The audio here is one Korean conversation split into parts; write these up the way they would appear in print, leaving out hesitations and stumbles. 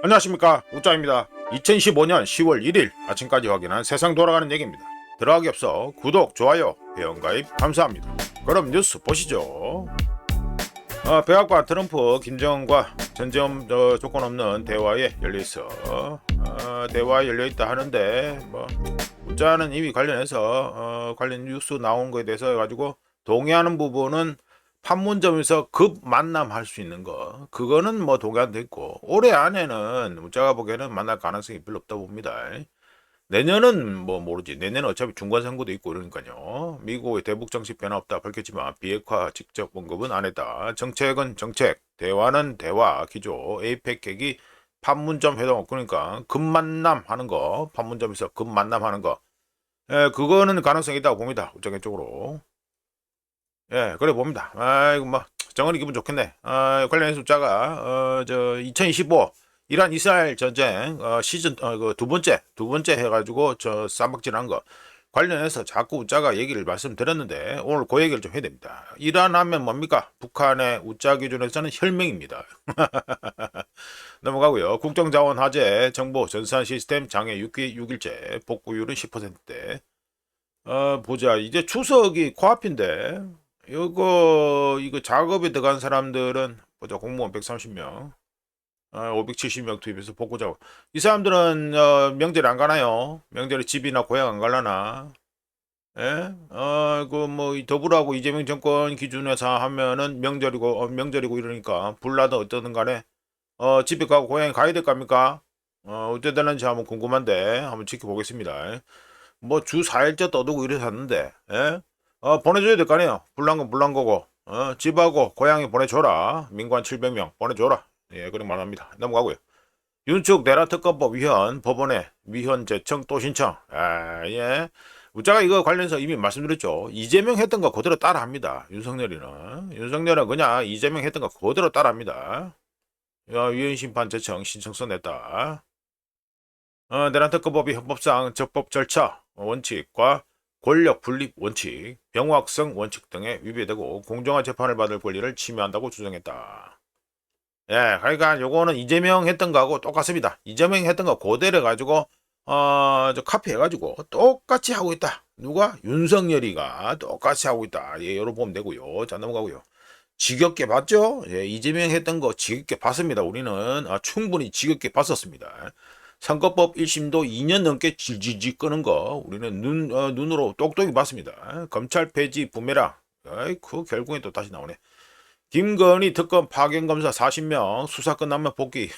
안녕하십니까, 우짜입니다. 2015년 10월 1일 아침까지 확인한 세상 돌아가는 얘기입니다. 들어가기 앞서 구독, 좋아요, 회원가입 감사합니다. 그럼 뉴스 보시죠. 백악관 트럼프 김정은과 전쟁 조건 없는 대화에 열려있어. 대화에 열려있다 하는데 우짜는 이미 관련해서 관련 뉴스 나온 거에 대해서 해가지고 동의하는 부분은 판문점에서 급 만남할 수 있는 거, 그거는 뭐 동의도 있고, 올해 안에는 제가 보기에는 만날 가능성이 별로 없다 봅니다. 내년은 뭐 모르지. 내년은 어차피 중간선거도 있고 이러니까요. 미국의 대북 정책 변화 없다 밝혔지만 비핵화 직접 언급은 안 했다. 정책은 정책, 대화는 대화 기조. 에이펙이 판문점 회동, 그러니까 급만남 하는 거, 판문점에서 급만남 하는 거, 그거는 가능성이 있다고 봅니다. 우정의 쪽으로. 예, 그래 봅니다. 아이고, 정은이 기분 좋겠네. 관련 숫자가, 2025, 이란 이스라엘 전쟁, 시즌, 두 번째 해가지고, 쌈박질한 거, 관련해서 자꾸 우짜가 얘기를 말씀드렸는데, 오늘 그 얘기를 좀 해야 됩니다. 이란 하면 뭡니까? 북한의 우짜 기준에서는 혈맹입니다. 넘어가고요. 국정자원 화재, 정보, 전산 시스템, 장애 6일째, 복구율은 10%대. 보자. 이제 추석이 코앞인데, 이거 작업에 들어간 사람들은 보자. 공무원 130명, 570명 투입해서 복구 작업. 이 사람들은 명절에 안 가나요? 명절에 집이나 고향 안 갈라나? 예? 이 더불어하고 이재명 정권 기준에서 하면은 명절이고 이러니까 불나든 어쩌든 간에 집에 가고 고향에 가야 될 겁니까? 어떻게 되는지 한번 궁금한데 한번 지켜보겠습니다. 뭐 주 4일째 떠들고 이래 샀는데, 예? 보내줘야 될 거 아니에요. 불난 건 불난 거고, 집하고 고향에 보내줘라. 민관 700명 보내줘라. 예, 그렇게 말합니다. 넘어가고요. 윤축 내란특검법 위헌, 법원에 위헌 재청 또 신청. 예. 우짜가 이거 관련해서 이미 말씀드렸죠. 이재명 했던 거 그대로 따라합니다. 윤석열은 그냥 이재명 했던 거 그대로 따라합니다. 위헌 심판 재청 신청서 냈다. 내란특검법이 헌법상 적법 절차 원칙과 권력 분립 원칙, 병확성 원칙 등에 위배되고 공정한 재판을 받을 권리를 침해한다고 주장했다. 예, 그러니까 요거는 이재명 했던 거하고 똑같습니다. 이재명 했던 거 그대로 해가지고 카피 해가지고 똑같이 하고 있다. 누가? 윤석열이가 똑같이 하고 있다. 예, 여러 보면 되고요. 자, 넘어가고요. 지겹게 봤죠? 예, 이재명 했던 거 지겹게 봤습니다. 우리는 충분히 지겹게 봤었습니다. 선거법 1심도 2년 넘게 질질질 끄는 거 우리는 눈으로 똑똑히 봤습니다. 검찰 폐지 부메랑, 그 결국에 또 다시 나오네. 김건희 특검 파견검사 40명 수사 끝나면 복귀.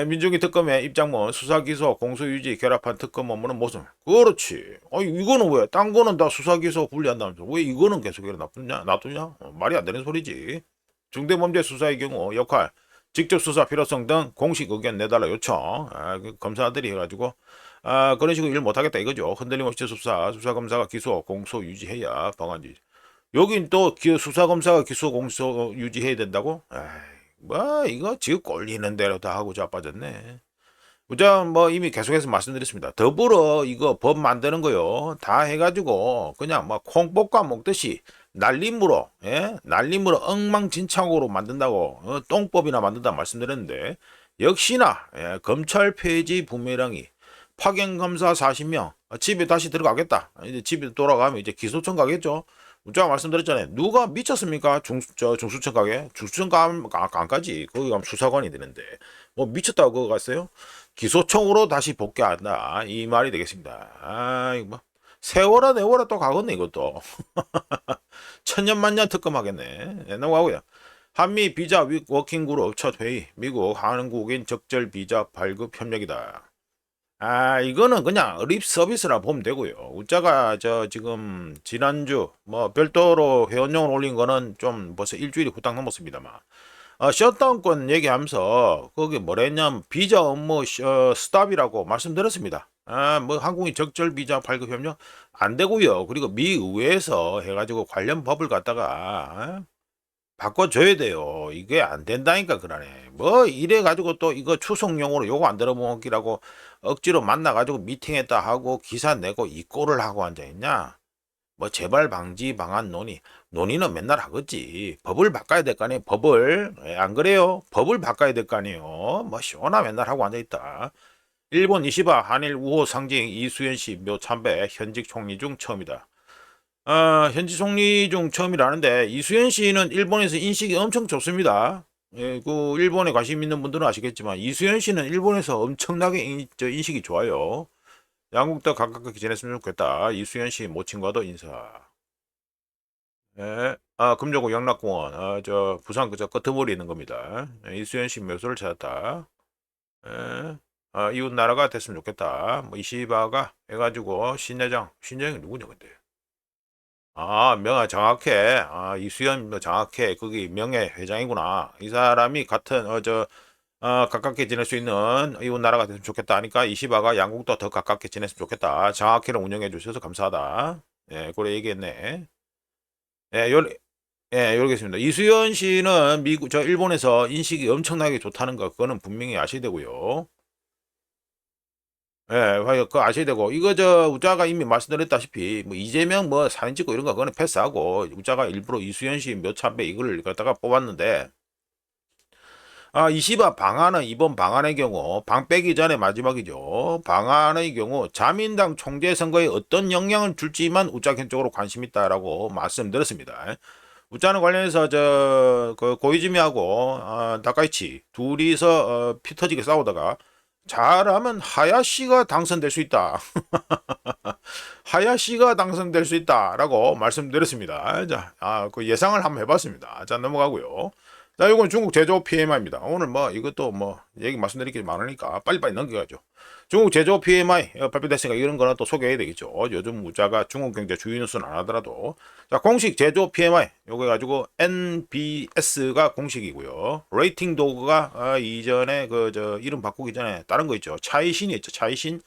민중이 특검의 입장문 수사기소 공소유지 결합한 특검 업무는 모습. 그렇지. 이거는 왜? 딴 거는 다 수사기소 분리한다면서 왜 이거는 계속 놔두냐? 말이 안 되는 소리지. 중대범죄 수사의 경우 역할, 직접 수사 필요성 등 공식 의견 내달라 요청. 검사들이 해가지고 그런 식으로 일 못하겠다 이거죠. 흔들림 없이 수사검사가 기소 공소 유지해야 방안지. 여긴 또 수사검사가 기소 공소 유지해야 된다고? 이거 지금 꼴리는 대로 다 하고 자빠졌네. 우선 이미 계속해서 말씀드렸습니다. 더불어 이거 법 만드는 거요. 다 해가지고 그냥 콩볶아 먹듯이 날림으로, 예? 날림으로 엉망진창으로 만든다고, 똥법이나 만든다 말씀드렸는데, 역시나, 예, 검찰 폐지 부메랑이 파견검사 40명, 집에 다시 들어가겠다. 이제 집에 돌아가면 이제 기소청 가겠죠. 제가 말씀드렸잖아요. 누가 미쳤습니까? 중수청 가게? 중수청 안 가지. 거기 가면 수사관이 되는데. 미쳤다고 그거 갔어요? 기소청으로 다시 복귀한다. 이 말이 되겠습니다. 이거 세월아 내월아 또 가겠네 이것도. 천년만년 특검하겠네. 넘어가고요. 한미 비자 워킹그룹 첫 회의. 미국 한국인 적절 비자 발급 협력이다. 이거는 그냥 립 서비스라 보면 되고요. 우짜가 지금 지난주 별도로 회원용을 올린 거는 좀 벌써 일주일이 후딱 넘었습니다만. 셧다운권 얘기하면서 거기 뭐랬냐면 비자 업무 스탑이라고 말씀드렸습니다. 한국인 적절 비자 발급 협력 안 되고요. 그리고 미 의회에서 해가지고 관련 법을 갖다가 바꿔줘야 돼요. 이게 안 된다니까 그러네. 이래가지고 또 이거 추석용으로 요거 안 들어먹기라고 억지로 만나가지고 미팅했다 하고 기사 내고 이 꼴을 하고 앉아있냐? 뭐 재발 방지 방안 논의는 맨날 하겠지. 법을 바꿔야 될 거 아니에요. 법을. 안 그래요? 법을 바꿔야 될 거 아니에요. 뭐 시원하 맨날 하고 앉아있다. 일본 이시바 한일 우호 상징 이수연 씨 묘 참배 현직 총리 중 처음이다. 현직 총리 중 처음이라는데 이수연 씨는 일본에서 인식이 엄청 좋습니다. 예, 그 일본에 관심 있는 분들은 아시겠지만 이수연 씨는 일본에서 엄청나게 인식이 좋아요. 양국 더 가깝게 지냈으면 좋겠다. 이수연 씨 모친과도 인사. 예. 금정구 영락공원. 저 부산 그저 끄트머리 있는 겁니다. 예, 이수연 씨 묘소를 찾았다. 예. 이웃 나라가 됐으면 좋겠다. 뭐 이시바가 해가지고 신여정이 누구냐 근데? 명아 정확해. 이수연 뭐 정확해. 거기 명예 회장이구나. 이 사람이 같은 가깝게 지낼 수 있는 이웃 나라가 됐으면 좋겠다 하니까 이시바가 양국도 더 가깝게 지냈으면 좋겠다. 정확히를 운영해 주셔서 감사하다. 예, 그래 얘기했네. 예, 요렇겠습니다. 이수연 씨는 일본에서 인식이 엄청나게 좋다는 거, 그거는 분명히 아셔야 되고요. 예, 그거 아셔야 되고, 이거 우자가 이미 말씀드렸다시피, 뭐, 이재명 뭐, 사진 찍고 이런 거, 그거는 패스하고, 우자가 일부러 이수연 씨 몇 차배 이걸 갖다가 뽑았는데, 이시바 방안은 이번 방안의 경우, 방 빼기 전에 마지막이죠. 방안의 경우, 자민당 총재 선거에 어떤 영향을 줄지만 우자 쪽으로 관심 있다라고 말씀드렸습니다. 우짜는 관련해서 그 고이즈미하고 다카이치 둘이서 피 터지게 싸우다가 잘하면 하야시가 당선될 수 있다. 하야시가 당선될 수 있다라고 말씀드렸습니다. 자, 그 예상을 한번 해봤습니다. 자, 넘어가고요. 자, 이건 중국 제조업 PMI입니다. 오늘 뭐 이것도 뭐 얘기 말씀드릴 게 많으니까 빨리빨리 넘겨가죠. 중국 제조업 PMI 발표됐으니까 이런 거는 또 소개해야 되겠죠. 요즘 우자가 중국 경제 주요 뉴스는 안 하더라도. 자, 공식 제조업 PMI 요거 가지고 NBS가 공식이고요. 레이팅 도그가 이전에 이름 바꾸기 전에 다른 거 있죠. 차이신이 있죠. 차이신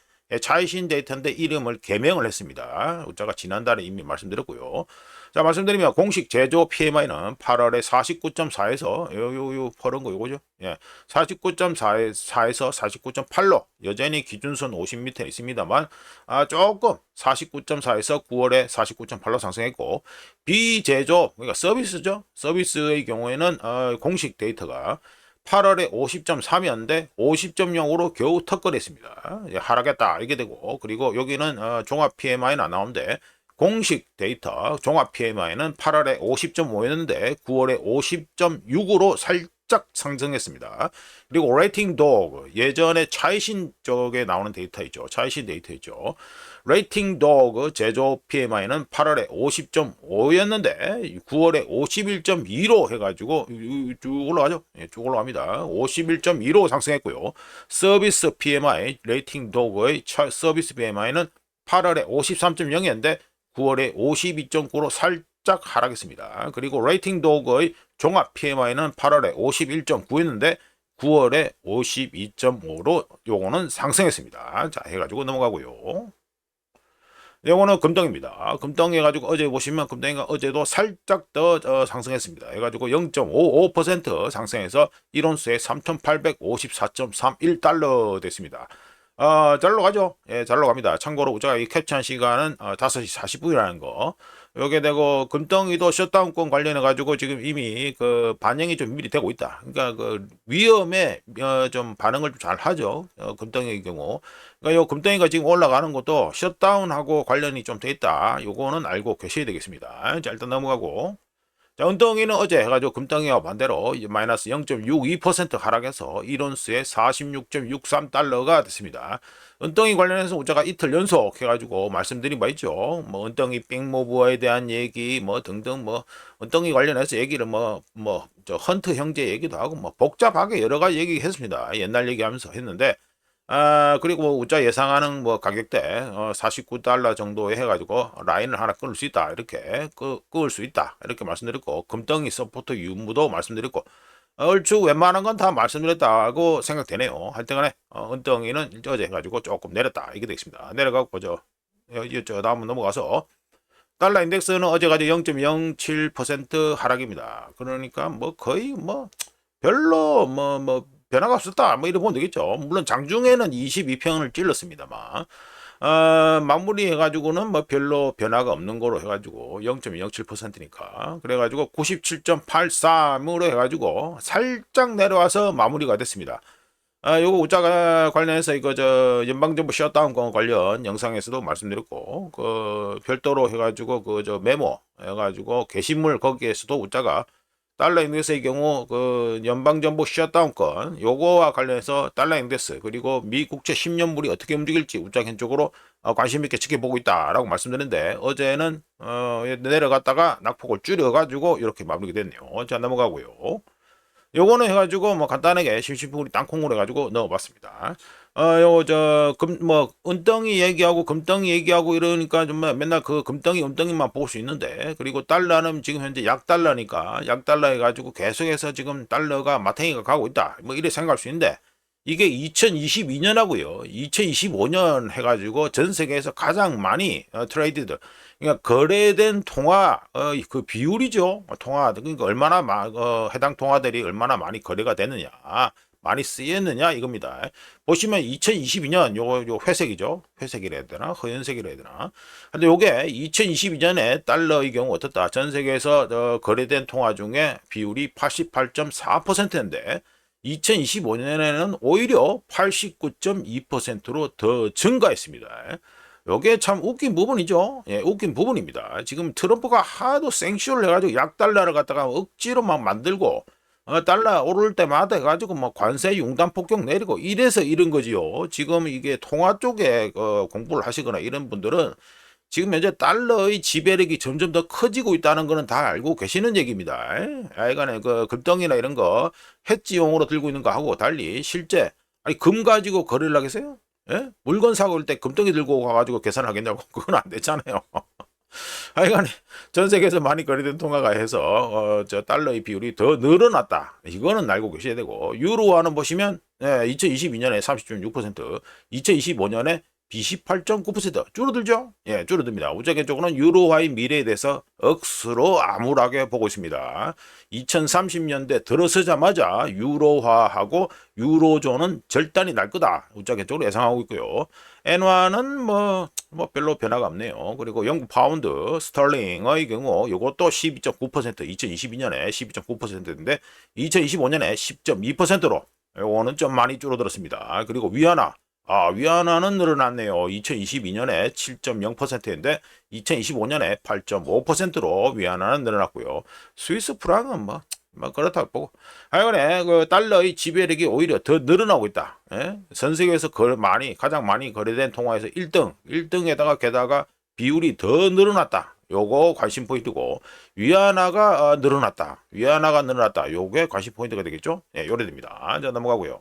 데이터인데 이름을 개명을 했습니다. 우자가 지난달에 이미 말씀드렸고요. 자, 말씀드리면 공식 제조 PMI는 8월에 49.4에서 요 퍼런 거 요거죠. 예. 49.4에서 49.8로 여전히 기준선 50m 있습니다만 조금 49.4에서 9월에 49.8로 상승했고, 비제조 그러니까 서비스죠. 서비스의 경우에는 공식 데이터가 8월에 50.3이었는데 50.0으로 겨우 턱걸이했습니다. 하락했다 이게 되고, 그리고 여기는 종합 PMI는 안 나오는데 공식 데이터 종합 PMI는 8월에 50.5였는데 9월에 50.6으로 살짝 상승했습니다. 그리고 레이팅 도그 예전에 차이신 쪽에 나오는 데이터 있죠. 차이신 데이터 있죠. 레이팅 도그 제조 PMI는 8월에 50.5였는데 9월에 51.2로 해가지고 쭉 올라가죠. 예, 쭉 올라갑니다. 51.2로 상승했고요. 서비스 PMI 레이팅 도그의 서비스 PMI는 8월에 53.0이었는데 9월에 52.9로 살짝 하락했습니다. 그리고 레이팅 도그의 종합 PMI는 8월에 51.9였는데 9월에 52.5로 요거는 상승했습니다. 자, 해가지고 넘어가고요. 요거는 금덩입니다. 금덩이 해가지고 어제 보시면 금덩이가 어제도 살짝 더 상승했습니다. 해가지고 0.55% 상승해서 1온스에 3,854.31달러 됐습니다. 잘로 가죠. 예, 잘로 갑니다. 참고로 우리가 이 캡처한 시간은 5시 40분이라는 거. 요게 되고 금덩이도 셧다운권 관련해 가지고 지금 이미 그 반영이 좀 미리 되고 있다. 그러니까 그 위험에 좀 반응을 좀 잘 하죠. 금덩이의 경우. 그러니까 요 금덩이가 지금 올라가는 것도 셧다운하고 관련이 좀 돼 있다. 요거는 알고 계셔야 되겠습니다. 자, 일단 넘어가고. 자, 은덩이는 어제 해가지고 금덩이와 반대로 마이너스 0.62% 하락해서 1온스에 46.63달러가 됐습니다. 은덩이 관련해서 우리가 이틀 연속 해가지고 말씀드린 바 있죠. 뭐 은덩이 빅모브에 대한 얘기 뭐 등등 뭐 은덩이 관련해서 얘기를 저 헌트 형제 얘기도 하고 뭐 복잡하게 여러 가지 얘기했습니다. 옛날 얘기하면서 했는데 그리고 우자 예상하는 뭐 가격대 49달러 정도에 해가지고 라인을 하나 끊을 수 있다. 이렇게 끊을 수 있다. 이렇게 말씀드렸고, 금덩이 서포트 유무도 말씀드렸고, 얼추 웬만한 건 다 말씀드렸다고 생각되네요. 하여튼간에 은덩이는 어제 해가지고 조금 내렸다. 이게 되겠습니다. 내려가고 보죠. 다음 넘어가서 달러 인덱스는 어제까지 0.07% 하락입니다. 그러니까 뭐 거의 뭐 별로 변화가 없었다. 뭐 이렇게 보면 되겠죠. 물론 장중에는 22평을 찔렀습니다만 마무리해가지고는 뭐 별로 변화가 없는 거로 해가지고 0.07%니까 그래가지고 97.83으로 해가지고 살짝 내려와서 마무리가 됐습니다. 요거 우자가 관련해서 이거 연방정부 셧다운 관련 영상에서도 말씀드렸고 그 별도로 해가지고 그 메모 해가지고 게시물 거기에서도 우자가 달러 인덱스의 경우 그 연방정부 셧다운권 요거와 관련해서 달러 인덱스 그리고 미 국채 10년물이 어떻게 움직일지 우자견적으로 관심 있게 지켜보고 있다라고 말씀드렸는데 어제는 내려갔다가 낙폭을 줄여가지고 이렇게 마무리가 됐네요. 자 넘어가고요. 요거는 해가지고 뭐 간단하게 심심풀이 땅콩으로 해가지고 넣어봤습니다. 은덩이 얘기하고 금덩이 얘기하고 이러니까 좀 맨날 그 금덩이 은덩이만 볼 수 있는데 그리고 달러는 지금 현재 약달러니까 약달러 해가지고 계속해서 지금 달러가 마탱이가 가고 있다 뭐 이래 생각할 수 있는데 이게 2022년하고요 2025년 해가지고 전 세계에서 가장 많이 트레이드드 그러니까 거래된 통화 그 비율이죠. 통화 그러니까 얼마나 해당 통화들이 얼마나 많이 거래가 되느냐 많이 쓰였느냐 이겁니다. 보시면 2022년 요 회색이죠. 회색이라 해야 되나 허연색이라 해야 되나. 근데 요게 2022년에 달러의 경우 어떻다. 전 세계에서 거래된 통화 중에 비율이 88.4%인데 2025년에는 오히려 89.2%로 더 증가했습니다. 요게 참 웃긴 부분이죠. 예, 웃긴 부분입니다. 지금 트럼프가 하도 생쇼를 해가지고 약달러를 갖다가 억지로 막 만들고 달러 오를 때마다 해가지고 뭐 관세 융단 폭격 내리고 이래서 이런 거지요. 지금 이게 통화 쪽에 공부를 하시거나 이런 분들은 지금 현재 달러의 지배력이 점점 더 커지고 있다는 거는 다 알고 계시는 얘기입니다. 하여간에 그 금덩이나 이런 거 해지용으로 들고 있는 거 하고 달리 실제 아니 금 가지고 거래를 하겠어요? 예? 물건 사고 올 때 금덩이 들고 가가지고 계산하겠냐고 그건 안 되잖아요. 하여간에 전 세계에서 많이 거래된 통화가 해서 저 달러의 비율이 더 늘어났다. 이거는 알고 계셔야 되고 유로화는 보시면 2022년에 30.6%, 2025년에 28.9% 줄어들죠? 예, 줄어듭니다. 우자견적으로는 유로화의 미래에 대해서 억수로 암울하게 보고 있습니다. 2030년대 들어서자마자 유로화하고 유로존은 절단이 날 거다. 우자견적으로 예상하고 있고요. 엔화는 뭐 별로 변화가 없네요. 그리고 영국 파운드, 스털링의 경우 이것도 12.9% 2022년에 12.9%인데 2025년에 10.2%로 요거는 좀 많이 줄어들었습니다. 그리고 위안화는 늘어났네요. 2022년에 7.0%인데 2025년에 8.5%로 위안화는 늘어났고요. 스위스 프랑은 뭐 그렇다고 보고 하여간에 그 달러의 지배력이 오히려 더 늘어나고 있다. 예? 전 세계에서 가장 많이 거래된 통화에서 1등에다가 게다가 비율이 더 늘어났다. 요거 관심 포인트고 위안화가 늘어났다. 요게 관심 포인트가 되겠죠? 예, 요래됩니다. 자 넘어가고요.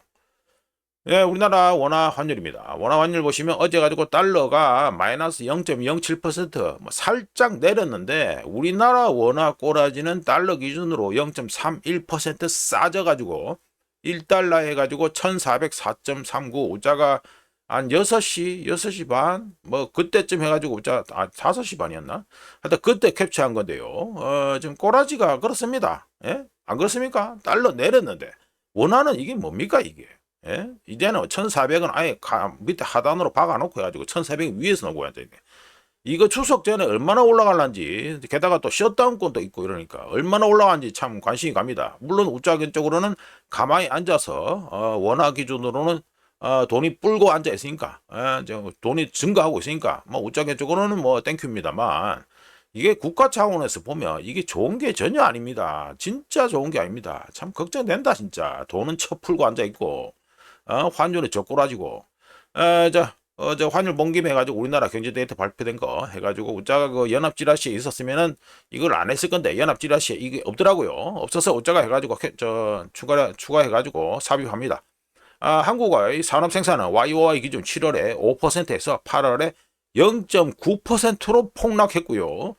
예, 우리나라 원화 환율입니다. 원화 환율 보시면 어제 가지고 달러가 마이너스 0.07% 뭐 살짝 내렸는데 우리나라 원화 꼬라지는 달러 기준으로 0.31% 싸져가지고 1달러 해가지고 1404.39 우자가 한 6시 반 뭐 그때쯤 해가지고 우자 5시 반이었나? 하여튼 그때 캡처한 건데요. 지금 꼬라지가 그렇습니다. 예? 안 그렇습니까? 달러 내렸는데 원화는 이게 뭡니까 이게? 예? 이제는 1400은 아예 밑에 하단으로 박아놓고 해가지고 1400 위에서 놓고 앉아있네. 이거 추석 전에 얼마나 올라갈란지 게다가 또 셧다운권도 있고 이러니까 얼마나 올라간지 참 관심이 갑니다. 물론 우자견적으로는 가만히 앉아서 원화 기준으로는 돈이 불고 앉아 있으니까 돈이 증가하고 있으니까 뭐 우자견적으로는 뭐 땡큐입니다만 이게 국가 차원에서 보면 이게 좋은 게 전혀 아닙니다. 진짜 좋은 게 아닙니다. 참 걱정된다 진짜. 돈은 첩풀고 앉아 있고 환율이 적고라지고 저 환율 bon김 해가지고 우리나라 경제 데이터 발표된 거 해가지고 우자가 그 연합 지라시에 있었으면은 이걸 안 했을 건데 연합 지라시에 이게 없더라고요. 없어서 우자가 해가지고 추가해가지고 삽입합니다. 한국의 산업 생산은 YOY 기준 7월에 5%에서 8월에 0.9%로 폭락했고요.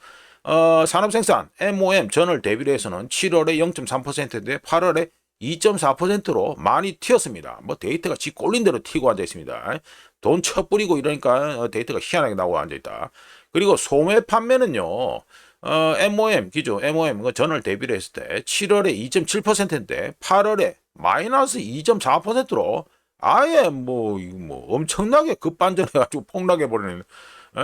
산업 생산 MOM 전월 대비로 해서는 7월에 0.3%인데 8월에 2.4%로 많이 튀었습니다. 뭐 데이터가 지 꼴린 대로 튀고 앉아 있습니다. 돈 쳐뿌리고 이러니까 데이터가 희한하게 나오고 앉아 있다. 그리고 소매 판매는요. MOM 기준 MOM 전월 대비로 했을 때 7월에 2.7%인데 8월에 마이너스 2.4%로 아예 뭐, 이거 뭐 엄청나게 급반전해가지고 폭락해버리는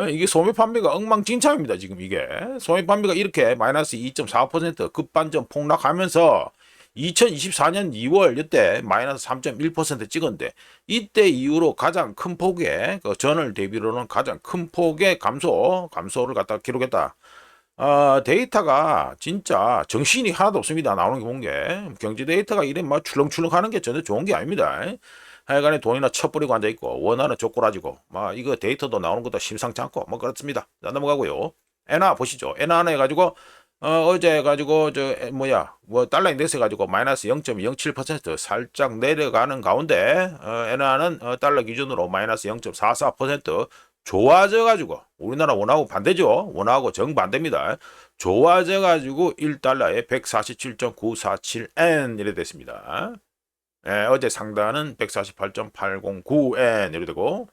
이게 소매 판매가 엉망진창입니다. 지금 이게 소매 판매가 이렇게 마이너스 2.4% 급반전 폭락하면서 2024년 2월 이때 마이너스 3.1% 찍었는데 이때 이후로 가장 큰 폭의 그 전월 대비로는 가장 큰 폭의 감소를 갖다 기록했다. 데이터가 진짜 정신이 하나도 없습니다. 나오는 게 본 게 경제 데이터가 이래 막 출렁출렁하는 게 전혀 좋은 게 아닙니다. 하여간에 돈이나 쳐버리고 앉아있고 원하는 쪼꼬라지고 막 이거 데이터도 나오는 것도 심상치 않고 뭐 그렇습니다. 자, 넘어가고요. 엔화 보시죠. 엔화는 해가지고 어제 해가지고 뭐 달러 인덱스 해가지고 마이너스 0.07% 살짝 내려가는 가운데 엔화는 달러 기준으로 마이너스 0.44% 좋아져가지고 우리나라 원하고 반대죠. 원하고 정반대입니다. 좋아져가지고 1달러에 147.947엔 이래 됐습니다. 어제 상단은 148.809엔 이래 되고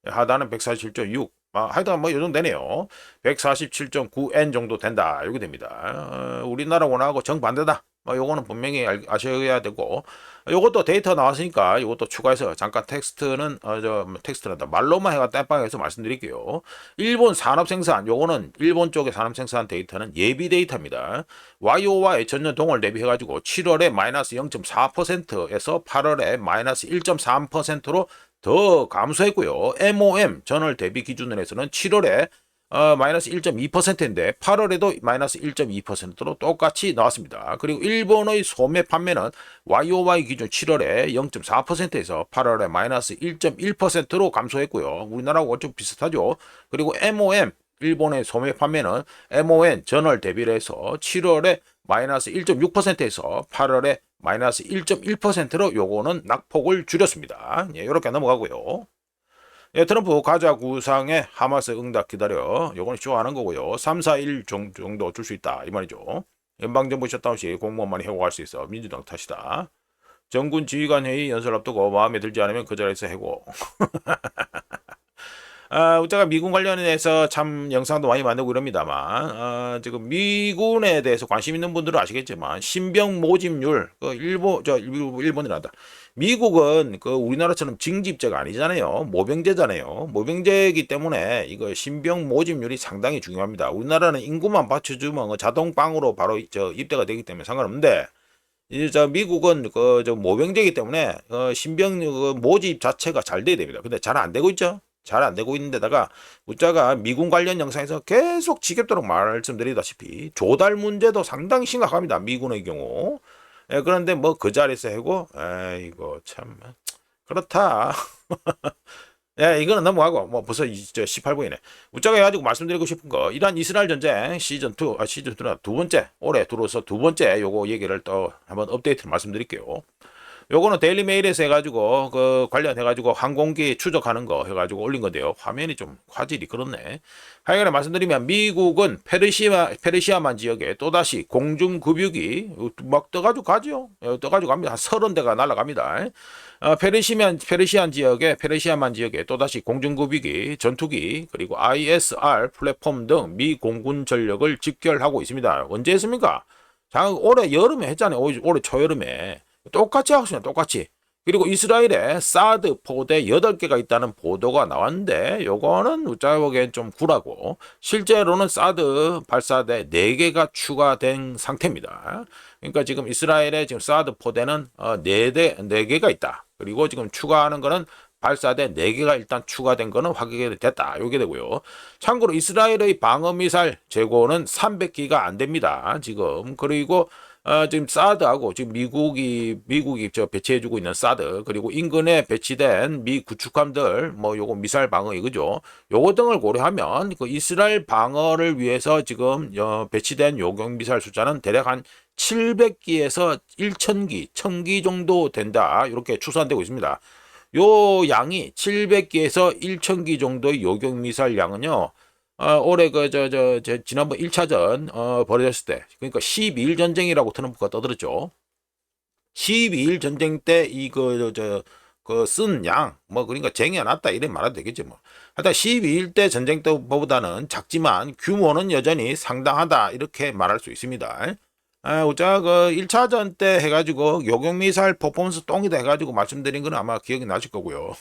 하단은 147.6 하여튼 뭐 요정도 되네요. 147.9엔 정도 된다. 이렇게 됩니다. 우리나라 원하고 정반대다. 요거는 분명히 아셔야 되고 요것도 데이터 나왔으니까 요것도 추가해서 잠깐 텍스트란다 말로만 해가 땜빵해서 말씀드릴게요. 일본 산업생산 요거는 일본 쪽의 산업생산 데이터는 예비 데이터입니다. YOY 전년 동월 대비해가지고 7월에 마이너스 0.4%에서 8월에 마이너스 1.3%로 더 감소했고요. MOM 전월 대비 기준으로 해서는 7월에 마이너스 1.2%인데 8월에도 마이너스 1.2%로 똑같이 나왔습니다. 그리고 일본의 소매 판매는 YOY 기준 7월에 0.4%에서 8월에 마이너스 1.1%로 감소했고요. 우리나라하고 좀 비슷하죠. 그리고 MOM 일본의 소매 판매는 MON 전월 대비를 해서 7월에 마이너스 1.6%에서 8월에 마이너스 1.1%로 요거는 낙폭을 줄였습니다. 예, 이렇게 넘어가고요. 예, 트럼프 가자 구상에 하마스 응답 기다려. 요거는 쇼하는 거고요. 3, 4, 1 정도 줄 수 있다. 이 말이죠. 연방정부 셧다운 시 공무원만이 해고할 수 있어. 민주당 탓이다. 정군 지휘관 회의 연설 앞두고 마음에 들지 않으면 그 자리에서 해고. 제가 미군 관련해서 참 영상도 많이 만들고 이럽니다만 지금 미군에 대해서 관심 있는 분들은 아시겠지만 신병 모집률 일본이란다. 미국은 우리나라처럼 징집제가 아니잖아요. 모병제잖아요. 모병제이기 때문에 이거 신병 모집률이 상당히 중요합니다. 우리나라는 인구만 받쳐주면 자동방으로 바로 입대가 되기 때문에 상관없는데 미국은 모병제이기 때문에 신병 모집 자체가 잘 돼야 됩니다. 근데 잘 안 되고 있죠. 잘 안 되고 있는데다가 문자가 미군 관련 영상에서 계속 지겹도록 말씀드리다시피 조달 문제도 상당히 심각합니다. 미군의 경우. 그런데 뭐 그 자리에서 해고 이거 참 그렇다. 이거는 넘어가고 뭐 벌써 18분이네. 문자가 해가지고 말씀드리고 싶은 거 이란 이스라엘 전쟁 시즌2나 두 번째 올해 들어서 두 번째 요거 얘기를 또 한번 업데이트를 말씀드릴게요. 요거는 데일리 메일에서 해가지고 관련해가지고 항공기 추적하는 거 해가지고 올린 건데요. 화면이 좀 화질이 그렇네. 하여간에 말씀드리면 미국은 페르시아만 지역에 또다시 공중급유기 막 떠가지고 가죠. 떠가지고 갑니다. 한 30대가 날아갑니다. 페르시아만 지역에 또다시 공중급유기, 전투기, 그리고 ISR 플랫폼 등 미 공군 전력을 집결하고 있습니다. 언제 했습니까? 올해 여름에 했잖아요. 올해 초여름에. 똑같이 하고 있습니다. 똑같이. 그리고 이스라엘에 사드 포대 8개가 있다는 보도가 나왔는데 요거는 우짜 보기엔 좀 굴하고 실제로는 사드 발사대 4개가 추가된 상태입니다. 그러니까 지금 이스라엘에 지금 사드 포대는 4개가 있다. 그리고 지금 추가하는 거는 발사대 4개가 일단 추가된 거는 확인이 됐다. 요게 되고요. 참고로 이스라엘의 방어미사일 재고는 300기가 안 됩니다. 지금. 그리고 지금 사드하고 지금 미국이 배치해주고 있는 사드 그리고 인근에 배치된 미 구축함들 뭐 요거 미사일 방어 이거죠. 요거 등을 고려하면 그 이스라엘 방어를 위해서 지금 배치된 요격 미사일 숫자는 대략 한 700기에서 1000기, 1000기 정도 된다. 이렇게 추산되고 있습니다. 요 양이 700기에서 1000기 정도의 요격 미사일 양은요. 올해 지난번 1차전 벌어졌을 때 그러니까 12일 전쟁이라고 트럼프가 떠들었죠. 12일 전쟁 때 쓴 양 그러니까 쟁여놨다 이런 말해도 되겠지 뭐. 하여튼 12일 때 전쟁 때보다는 작지만 규모는 여전히 상당하다 이렇게 말할 수 있습니다. 우리가 그 1차전 때 해가지고 요격미사일 퍼포먼스 똥이다 해가지고 말씀드린 건 아마 기억이 나실 거고요.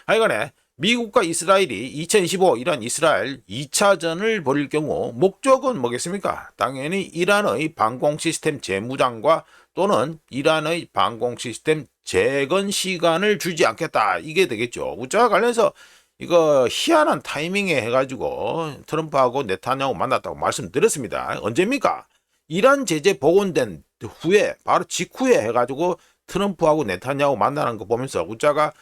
하여간에 미국과 이스라엘이 2025 이란 이스라엘 2차전을 벌일 경우 목적은 뭐겠습니까? 당연히 이란의 방공 시스템 재무장과 또는 이란의 방공 시스템 재건 시간을 주지 않겠다. 이게 되겠죠. 우리가 관련해서 이거 희한한 타이밍에 해가지고 트럼프하고 네타냐후 만났다고 말씀드렸습니다. 언제입니까? 이란 제재 복원된 후에 바로 직후에 해가지고 트럼프하고 네타냐후 만나는 거 보면서 우리가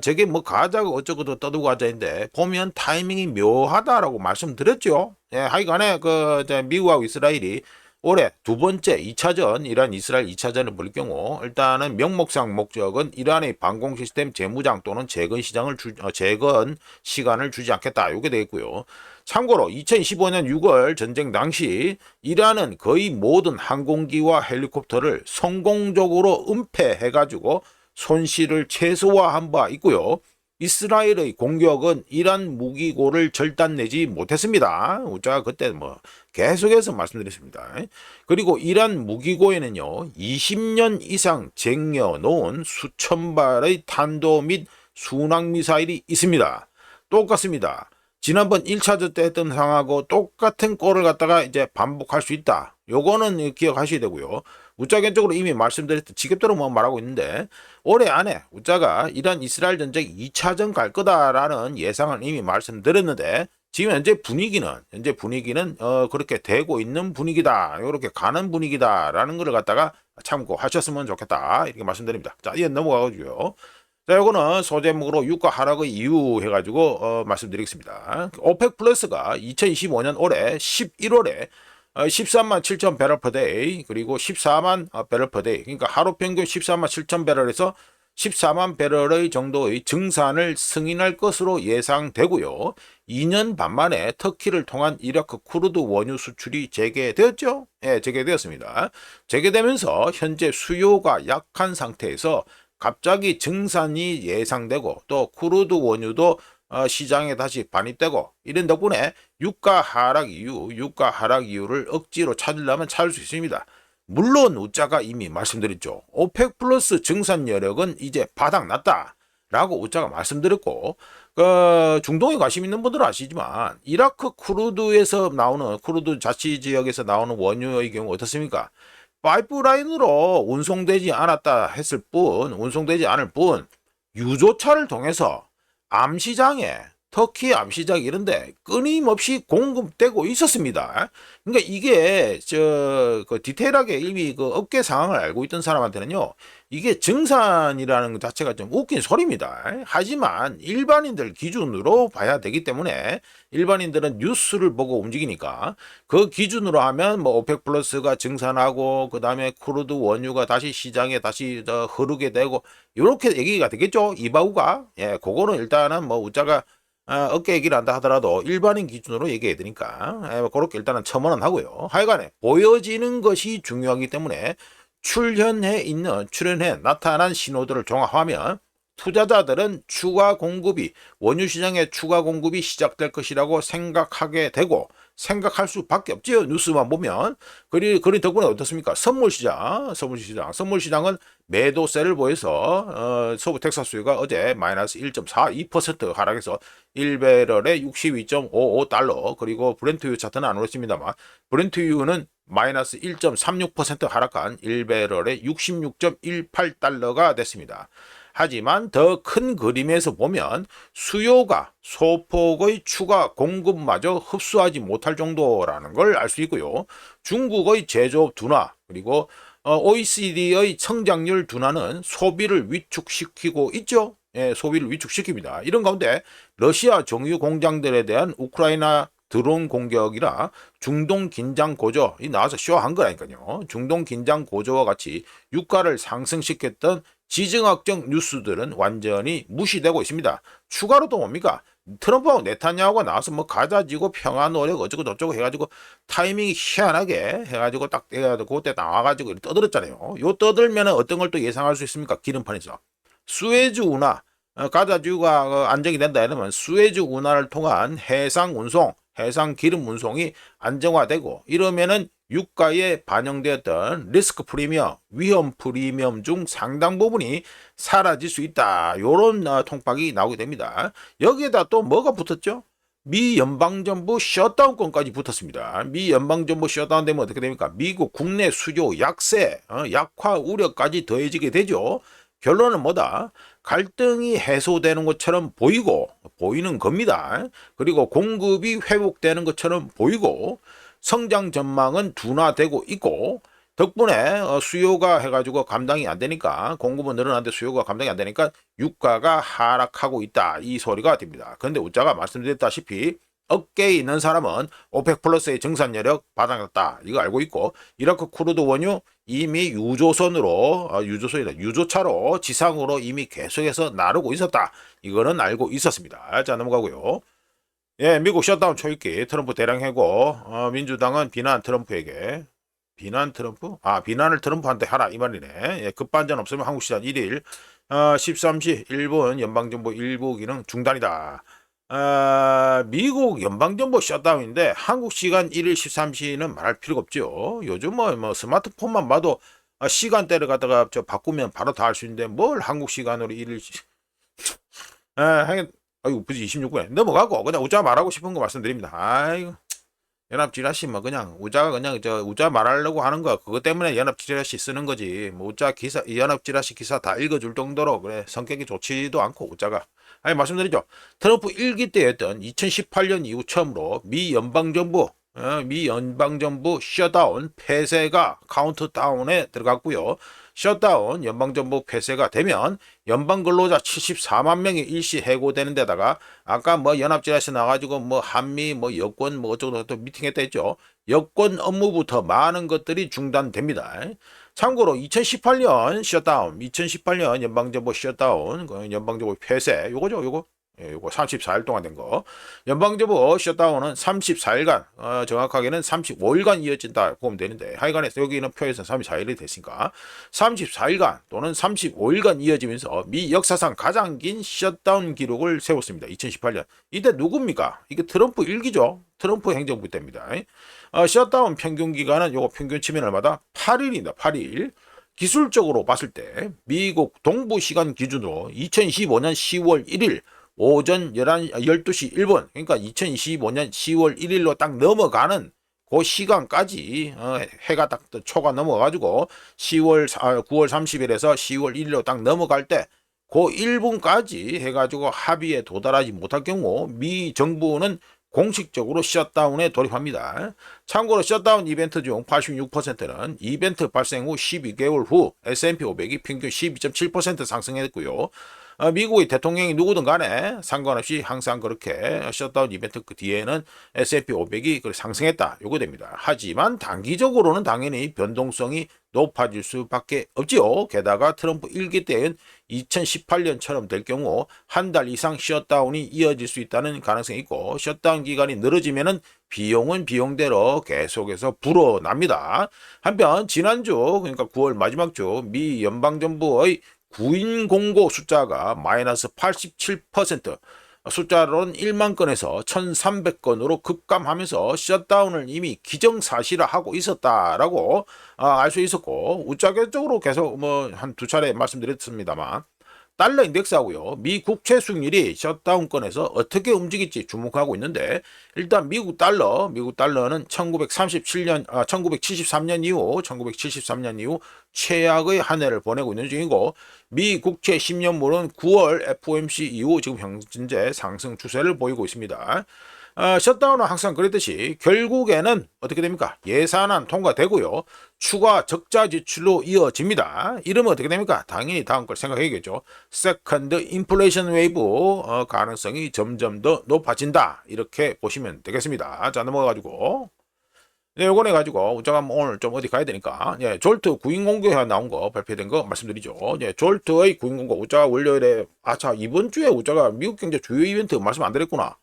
저게 뭐 가자고 어쩌고도 떠들고 하자인데 보면 타이밍이 묘하다라고 말씀드렸죠. 예, 하여간에 미국하고 이스라엘이 올해 두 번째 2차전 이란 이스라엘 2차전을 벌일 경우 일단은 명목상 목적은 이란의 방공 시스템 재무장 또는 재건 시간을 주지 않겠다. 이게 되겠고요. 참고로 2015년 6월 전쟁 당시 이란은 거의 모든 항공기와 헬리콥터를 성공적으로 은폐해가지고 손실을 최소화한 바 있고요. 이스라엘의 공격은 이란 무기고를 절단내지 못했습니다. 제가 그때 계속해서 말씀드렸습니다. 그리고 이란 무기고에는요 20년 이상 쟁여놓은 수천 발의 탄도 및 순항미사일이 있습니다. 똑같습니다. 지난번 1차전 때 했던 상황하고 똑같은 꼴을 갖다가 이제 반복할 수 있다. 요거는 기억하셔야 되고요. 우짜견적으로 이미 말씀드렸던 지겹도록 말하고 있는데 올해 안에 우짜가 이란 이스라엘 전쟁 2차전 갈 거다라는 예상을 이미 말씀드렸는데 지금 현재 분위기는 그렇게 되고 있는 분위기다. 이렇게 가는 분위기다라는 걸 갖다가 참고하셨으면 좋겠다. 이렇게 말씀드립니다. 자, 이제 넘어가고요. 자, 요거는 소제목으로 유가 하락의 이유 해가지고 말씀드리겠습니다. 오펙 플러스가 2025년 올해 11월에 13만 7천 배럴 퍼 데이 그리고 14만 배럴 퍼 데이 그러니까 하루 평균 14만 7천 배럴에서 14만 배럴의 정도의 증산을 승인할 것으로 예상되고요. 2년 반 만에 터키를 통한 이라크 쿠르드 원유 수출이 재개되었죠. 예, 재개되었습니다. 재개되면서 현재 수요가 약한 상태에서 갑자기 증산이 예상되고 또 쿠르드 원유도 시장에 다시 반입되고 이런 덕분에 유가 하락 이유를 억지로 찾으려면 찾을 수 있습니다. 물론 우짜가 이미 말씀드렸죠. 오펙 플러스 증산 여력은 이제 바닥났다 라고 우짜가 말씀드렸고 중동에 관심 있는 분들은 아시지만 이라크 쿠르드에서 나오는 쿠르드 자치지역에서 나오는 원유의 경우 어떻습니까? 파이프라인으로 운송되지 않을 뿐 유조차를 통해서 암시장에 터키 암시장 이런데 끊임없이 공급되고 있었습니다. 그러니까 이게 디테일하게 이미 업계 상황을 알고 있던 사람한테는요 이게 증산이라는 것 자체가 좀 웃긴 소리입니다. 하지만 일반인들 기준으로 봐야 되기 때문에 일반인들은 뉴스를 보고 움직이니까 그 기준으로 하면 오펙 플러스가 증산하고 그 다음에 크루드 원유가 다시 시장에 다시 흐르게 되고 이렇게 얘기가 되겠죠. 이바우가. 예, 그거는 일단은 우짜가 어깨 얘기를 한다 하더라도 일반인 기준으로 얘기해야 되니까 그렇게 일단은 첨언은 하고요. 하여간에 보여지는 것이 중요하기 때문에 출현해 나타난 신호들을 종합하면 투자자들은 원유 시장의 추가 공급이 시작될 것이라고 생각할 수밖에 없지요. 뉴스만 보면. 그리 덕분에 어떻습니까? 선물시장은 매도세를 보여서 서부 텍사스유가 어제 마이너스 1.42% 하락해서 1배럴에 62.55달러 그리고 브렌트유 차트는 안 오르십니다만 브렌트유는 마이너스 1.36% 하락한 1배럴에 66.18달러가 됐습니다. 하지만 더 큰 그림에서 보면 수요가 소폭의 추가 공급마저 흡수하지 못할 정도라는 걸 알 수 있고요. 중국의 제조업 둔화 그리고 OECD의 성장률 둔화는 소비를 위축시키고 있죠. 예, 소비를 위축시킵니다. 이런 가운데 러시아 정유 공장들에 대한 우크라이나 드론 공격이라 중동 긴장 고조이 나와서 쇼한 거라니까요. 중동 긴장 고조와 같이 유가를 상승시켰던 지정학적 뉴스들은 완전히 무시되고 있습니다. 추가로 또 뭡니까? 트럼프하고 네타냐후가 나와서 가자지고 평화 노력 어쩌고 저쩌고 해가지고 타이밍이 희한하게 해가지고 딱 그때 나와가지고 떠들었잖아요. 요 떠들면은 어떤 걸 또 예상할 수 있습니까? 기름판에서 수에즈 운하 가자지구가 안정이 된다 이러면 수에즈 운하를 통한 해상 기름 운송이 안정화되고 이러면은 유가에 반영되었던 리스크 프리미엄, 위험 프리미엄 중 상당 부분이 사라질 수 있다. 요런 통박이 나오게 됩니다. 여기에다 또 뭐가 붙었죠? 미 연방정부 셧다운권까지 붙었습니다. 미 연방정부 셧다운 되면 어떻게 됩니까? 미국 국내 수요 약세, 약화 우려까지 더해지게 되죠. 결론은 뭐다? 갈등이 해소되는 것처럼 보이는 겁니다. 그리고 공급이 회복되는 것처럼 보이고 성장 전망은 둔화되고 있고 덕분에 수요가 해가지고 감당이 안 되니까 공급은 늘어나는데 수요가 감당이 안 되니까 유가가 하락하고 있다. 이 소리가 됩니다. 그런데 우자가 말씀드렸다시피 어깨에 있는 사람은 오펙 플러스의 정산 여력 바닥났다. 이거 알고 있고 이라크 크루드 원유 이미 유조차로 지상으로 이미 계속해서 나르고 있었다. 이거는 알고 있었습니다. 자 넘어가고요. 예, 미국 셧다운 초읽기 트럼프 대량 해고 민주당은 비난 트럼프에게 비난을 트럼프한테 하라 이 말이네. 예, 급반전 없으면 한국 시간 1일 13시 일본 연방정부 일부 기능 중단이다. 미국 연방정부 셧다운인데 한국 시간 1일 13시는 말할 필요가 없죠. 요즘 뭐 스마트폰만 봐도 시간대를 갖다가 바꾸면 바로 다 할 수 있는데 뭘 한국 시간으로 1일 하긴 아이고 굳이 26분에 넘어가고 그냥 우자 말하고 싶은 거 말씀드립니다. 아이고 연합지라시 뭐 그냥 우자가 그냥 우자 말하려고 하는 거 그것 때문에 연합지라시 쓰는 거지. 뭐 우자 기사 연합지라시 기사 다 읽어줄 정도로 그래 성격이 좋지도 않고 우자가. 아니 말씀드리죠. 트럼프 1기 때였던 2018년 이후 처음으로 미 연방정부 셧다운 폐쇄가 카운트다운에 들어갔고요. 셧다운 연방정부 폐쇄가 되면 연방근로자 74만 명이 일시 해고되는 데다가 아까 뭐 연합지라시 나가지고 뭐 한미 뭐 여권 뭐 어쩌고 또 미팅했다 했죠. 여권 업무부터 많은 것들이 중단됩니다. 참고로 2018년 연방정부 셧다운 연방정부 폐쇄 요거죠 요거. 예, 요거 34일 동안 된 거. 연방정부 셧다운은 34일간, 정확하게는 35일간 이어진다 보면 되는데, 하여간에 여기는 표에서 34일이 됐으니까, 34일간 또는 35일간 이어지면서 미 역사상 가장 긴 셧다운 기록을 세웠습니다. 2018년. 이때 누굽니까? 이게 트럼프 1기죠. 트럼프 행정부 때입니다. 셧다운 평균 기간은 요거 평균 치면 얼마다? 8일입니다. 8일. 기술적으로 봤을 때, 미국 동부 시간 기준으로 2025년 10월 1일, 오전 12시 1분 그러니까 2025년 10월 1일로 딱 넘어가는 그 시간까지 해가 딱 초가 넘어가지고 9월 30일에서 10월 1일로 딱 넘어갈 때 그 1분까지 해가지고 합의에 도달하지 못할 경우 미 정부는 공식적으로 셧다운에 돌입합니다. 참고로 셧다운 이벤트 중 86%는 이벤트 발생 후 12개월 후 S&P 500이 평균 12.7% 상승했고요. 미국의 대통령이 누구든 간에 상관없이 항상 그렇게 셧다운 이벤트 그 뒤에는 S&P 500이 상승했다. 요거 됩니다. 하지만 단기적으로는 당연히 변동성이 높아질 수밖에 없지요. 게다가 트럼프 1기 때는 2018년처럼 될 경우 한 달 이상 셧다운이 이어질 수 있다는 가능성이 있고 셧다운 기간이 늘어지면은 비용은 비용대로 계속해서 불어납니다. 한편 지난주 그러니까 9월 마지막 주 미 연방정부의 구인 공고 숫자가 마이너스 87% 숫자로는 1만 건에서 1,300건으로 급감하면서 셧다운을 이미 기정사실화하고 있었다라고 알 수 있었고 우짜계적으로 계속 뭐 한 두 차례 말씀드렸습니다만 달러 인덱스하고요. 미 국채 수익률이 셧다운권에서 어떻게 움직일지 주목하고 있는데 일단 미국 달러는 1973년 이후 최악의 한 해를 보내고 있는 중이고 미 국채 10년물은 9월 FOMC 이후 지금 현재 상승 추세를 보이고 있습니다. 셧다운은 항상 그랬듯이 결국에는 어떻게 됩니까? 예산안 통과되고요. 추가 적자 지출로 이어집니다. 이러면 어떻게 됩니까? 당연히 다음 걸 생각해야겠죠. 세컨드 인플레이션 웨이브 가능성이 점점 더 높아진다. 이렇게 보시면 되겠습니다. 자 넘어가가지고 네, 요거네 가지고 우자가 오늘 좀 어디 가야 되니까 예, 졸트 구인 공고에 나온 거 발표된 거 말씀드리죠. 예, 졸트의 구인 공고 우자가 월요일에 이번 주에 우자가 미국 경제 주요 이벤트 말씀 안 드렸구나.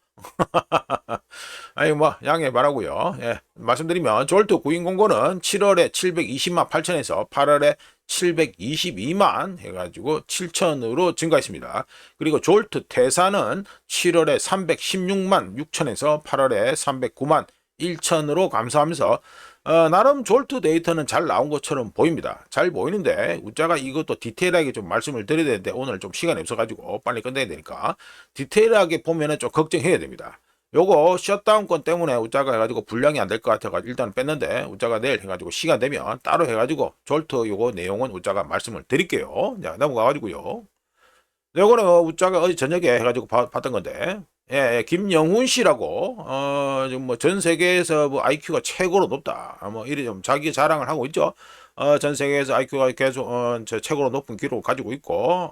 아니 뭐 양해 바라고요. 예, 말씀드리면 졸트 구인 공고는 7월에 720만 8천에서 8월에 722만 해가지고 7천으로 증가했습니다. 그리고 졸트 퇴사는 7월에 316만 6천에서 8월에 309만 1천으로 감소하면서 나름 졸트 데이터는 잘 나온 것처럼 보입니다. 잘 보이는데 우짜가 이것도 디테일하게 좀 말씀을 드려야 되는데 오늘 좀 시간이 없어가지고 빨리 끝내야 되니까 디테일하게 보면은 좀 걱정해야 됩니다. 요거 셧다운권 때문에 우짜가 해가지고 분량이 안 될 것 같아가지고 일단 뺐는데 우짜가 내일 해가지고 시간 되면 따로 해가지고 졸트 요거 내용은 우짜가 말씀을 드릴게요. 자, 넘어가가지고요. 요거는 우짜가 어제 저녁에 해가지고 봤던 건데, 예, 김영훈 씨라고, 지금 뭐 전 세계에서 뭐 IQ가 최고로 높다. 뭐 이리 좀 자기 자랑을 하고 있죠. 전 세계에서 IQ가 계속, 최고로 높은 기록을 가지고 있고,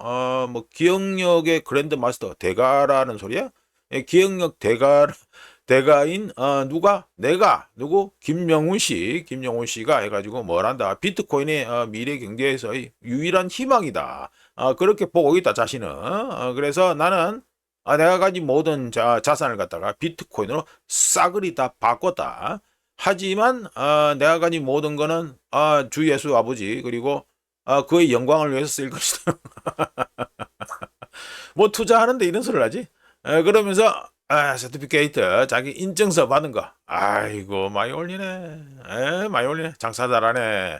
뭐 기억력의 그랜드 마스터 대가라는 소리야? 예, 기억력 대가인, 누구? 김영훈 씨가 해가지고 뭘 한다. 비트코인의 미래 경제에서의 유일한 희망이다. 그렇게 보고 있다, 자신은. 그래서 나는 내가 가진 모든 자산을 갖다가 비트코인으로 싸그리 다 바꿨다. 하지만 내가 가진 모든 거는 주 예수 아버지 그리고 그의 영광을 위해서 쓸 것이다. 뭐 투자하는데 이런 소리를 하지? 그러면서 서티피케이트 자기 인증서 받은 거. 아이고 많이 올리네. 많이 올리네. 장사 잘하네.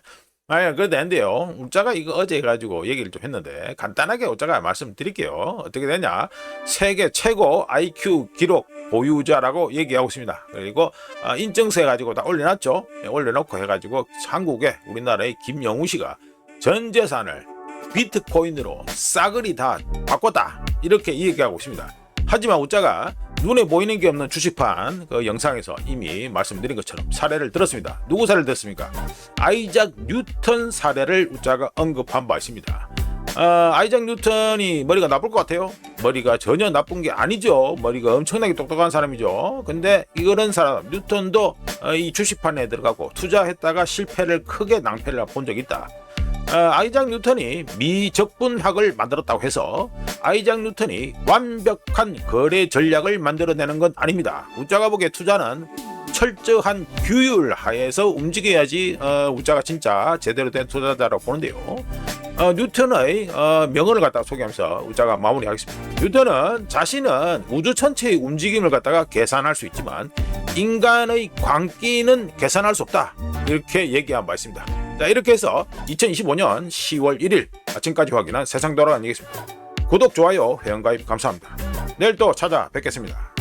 그래도 안 돼요. 우짜가 이거 어제 해가지고 얘기를 좀 했는데 간단하게 우짜가 말씀드릴게요. 어떻게 되냐? 세계 최고 IQ 기록 보유자라고 얘기하고 있습니다. 그리고 인증서 해가지고 다 올려놨죠. 올려놓고 해가지고 한국에 우리나라의 김영우 씨가 전 재산을 비트코인으로 싸그리 다 바꿨다. 이렇게 얘기하고 있습니다. 하지만 우짜가 눈에 보이는 게 없는 주식판 그 영상에서 이미 말씀드린 것처럼 사례를 들었습니다. 누구 사례를 들었습니까? 아이작 뉴턴 사례를 우짜가 언급한 바 있습니다. 아이작 뉴턴이 머리가 나쁠 것 같아요? 머리가 전혀 나쁜 게 아니죠. 머리가 엄청나게 똑똑한 사람이죠. 근데 이런 사람 뉴턴도 이 주식판에 들어가고 투자했다가 실패를 크게 낭패를 본 적이 있다. 아이작 뉴턴이 미적분학을 만들었다고 해서 아이작 뉴턴이 완벽한 거래 전략을 만들어내는 건 아닙니다. 우짜가 보기에 투자는 철저한 규율 하에서 움직여야지 우짜가 진짜 제대로 된 투자자라고 보는데요. 뉴턴의 명언을 갖다가 소개하면서 우짜가 마무리하겠습니다. 뉴턴은 자신은 우주 전체의 움직임을 갖다가 계산할 수 있지만 인간의 광기는 계산할 수 없다. 이렇게 얘기한 바 있습니다. 자, 이렇게 해서 2025년 10월 1일 아침까지 확인한 세상 돌아가는 얘기겠습니다. 구독, 좋아요, 회원가입 감사합니다. 내일 또 찾아뵙겠습니다.